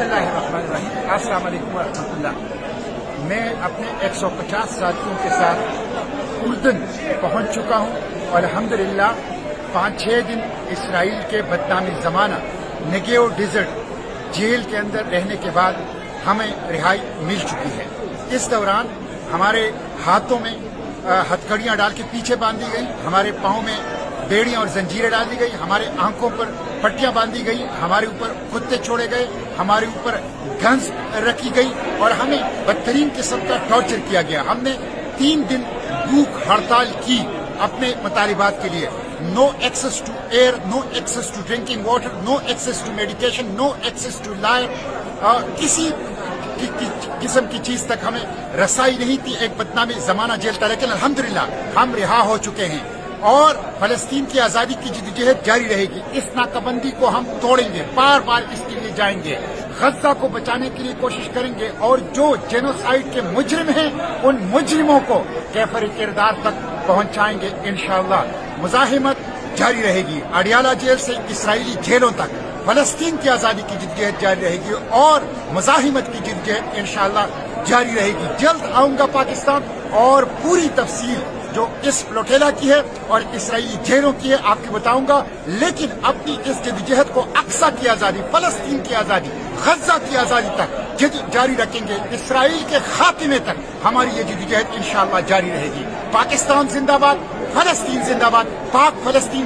बिस्मिल्लाहिर्रहमानिर्रहीम। अस्सलाम वालेकुम वरहमतुल्लाह। मैं अपने 150 साथियों के साथ उर्दन पहुंच चुका हूं और अल्हम्दुलिल्लाह 5-6 दिन इसराइल के बदनामी ज़माना नेगेव डेजर्ट जेल के अंदर रहने के बाद हमें रिहाई मिल चुकी है। इस दौरान हमारे हाथों में हथकड़ियाँ डाल के पीछे बांधी गई, हमारे पाँव में बेड़ियाँ और जंजीरें डाल दी गई, हमारे आंखों पर पट्टियां बांधी गई, हमारे ऊपर कुत्ते छोड़े गए, हमारे ऊपर गन्स रखी गई और हमें बदतरीन किस्म का टॉर्चर किया गया। हमने 3 दिन भूख हड़ताल की अपने मुतालिबात के लिए। No access to air, no access to drinking water, no access to medication, no access to lawyer, किसी किस्म की चीज तक हमें रसाई नहीं थी। एक बदनामी जमाना जेल था, लेकिन अल्हम्दुलिल्लाह हम रिहा हो चुके हैं और फलस्तीन की आजादी की जद्दोजहद जारी रहेगी। इस नाकाबंदी को हम तोड़ेंगे, बार बार इसके लिए जाएंगे, गज्जा को बचाने के लिए कोशिश करेंगे और जो जेनोसाइड के मुजरिम हैं उन मुजरिमों को कैफर किरदार तक पहुंचाएंगे इंशाअल्लाह। मुजाहिमत जारी रहेगी, अडियाला जेल से इसराइली जेलों तक फलस्तीन की आजादी की जद्दोजहद जारी रहेगी और मुजाहिमत की जद्दोजहद इंशाअल्लाह जारी रहेगी। जल्द आऊंगा पाकिस्तान और पूरी तफसील जो इस प्लोटेला की है और इसराइली जेलों की है आपको बताऊंगा। लेकिन अपनी इस जद्दोजहद को अक्सा की आजादी, फलस्तीन की आजादी, गज्जा की आजादी तक जारी रखेंगे। इसराइल के खात्मे तक हमारी ये जद्दोजहद इंशाअल्लाह जारी रहेगी। पाकिस्तान जिंदाबाद, फलस्तीन जिंदाबाद, पाक फलस्तीन